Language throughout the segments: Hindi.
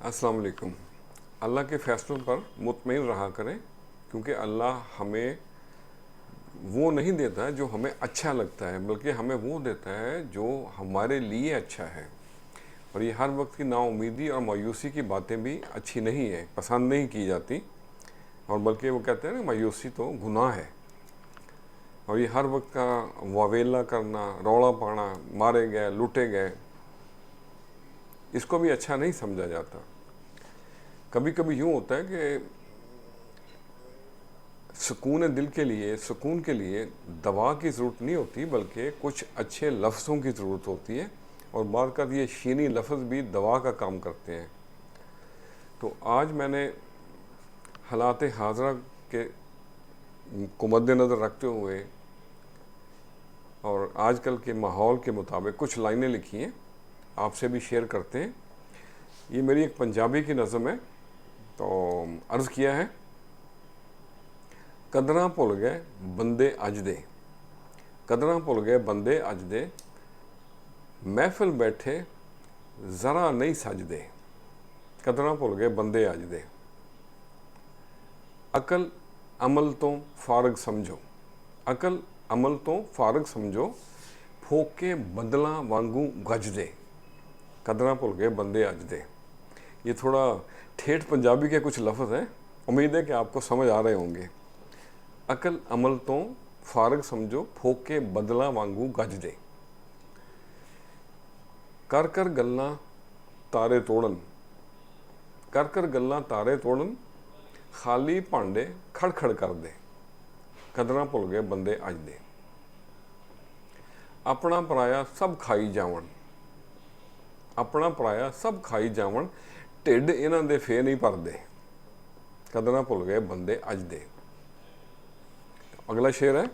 अस्सलाम वालेकुम। अल्लाह के फ़ैसलों पर मुतमईन रहा करें, क्योंकि अल्लाह हमें वो नहीं देता है जो हमें अच्छा लगता है, बल्कि हमें वो देता है जो हमारे लिए अच्छा है। और ये हर वक्त की नाउम्मीदी और मायूसी की बातें भी अच्छी नहीं है, पसंद नहीं की जाती। और बल्कि वो कहते हैं ना, मायूसी तो गुनाह है। और ये हर वक्त का वावेला करना, रौला पाना, मारे गए, लूटे गए, इसको भी अच्छा नहीं समझा जाता। कभी कभी यूँ होता है कि सुकून दिल के लिए, सुकून के लिए दवा की ज़रूरत नहीं होती, बल्कि कुछ अच्छे लफ्ज़ों की ज़रूरत होती है। और बात कर ये शीनी लफ्ज़ भी दवा का काम करते हैं। तो आज मैंने हालात हाज़रा के को मद्देनज़र रखते हुए और आजकल के माहौल के मुताबिक कुछ लाइनें लिखी हैं, आपसे भी शेयर करते हैं। ये मेरी एक पंजाबी की नज़म है। तो अर्ज़ किया है, कदरां भुल गए बंदे अज दे, कदरां भुल गए बंदे अज दे, महफिल बैठे ज़रा नहीं सजदे, कदरां भुल गए बंदे अज दे। अकल अमल तो फारग समझो, अकल अमल तो फारग समझो, फोके बदला वांगू गज दे, कदरां भुल गए बंदे अज दे। ये थोड़ा ठेठ पंजाबी के कुछ लफ्ज़ हैं, उम्मीद है कि आपको समझ आ रहे होंगे। अकल अमल तो फारग समझो, फोके बदला वांगू गज दे। कर कर गल्लां तारे तोड़न, कर कर गल्लां तारे तोड़न, खाली भांडे खड़खड़ कर दे, कदरां भुल गए बंदे अज दे। अपना पराया सब खाई जावन, अपना पराया सब खाई जावन, ढिड इन्हां दे फे नहीं भरदे, कदरां भुल गए बंदे अज दे। अगला शेर है,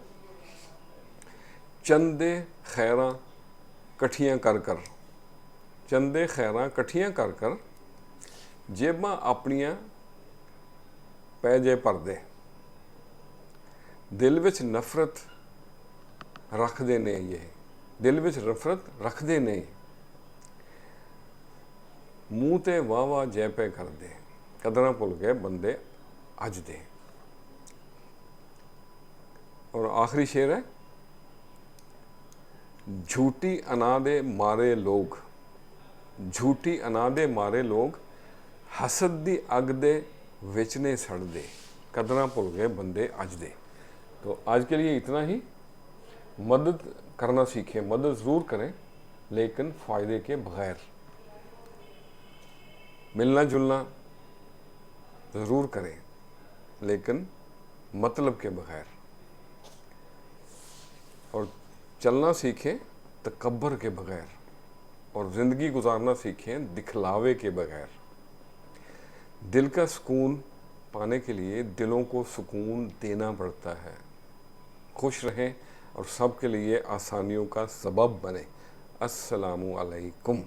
चंदे खैरां कट्ठियां कर कर, चंदे खैरां कट्ठियां कर कर, जेबां अपनियां पै जे भरदे, दिल विच नफरत रखदे ने, ये दिल विच नफरत रखदे ने, मूँह ते वाह वाह जै पे करदे, कदरां भुल गए बंदे अज दे। और आखिरी शेर है, झूठी अना दे मारे लोग, झूठी अना दे मारे लोग, हसद दी अग दे विच ने सड़दे, कदरां भुल गए बंदे अज दे। तो आज के लिए इतना ही। मदद करना सीखें, मदद ज़रूर करें, लेकिन फ़ायदे के बगैर। मिलना जुलना ज़रूर करें, लेकिन मतलब के बगैर। और चलना सीखें तकब्बर के बगैर, और ज़िंदगी गुजारना सीखें दिखलावे के बगैर। दिल का सुकून पाने के लिए दिलों को सुकून देना पड़ता है। खुश रहें और सबके लिए आसानियों का सबब बने। अस्सलामु अलैकुम।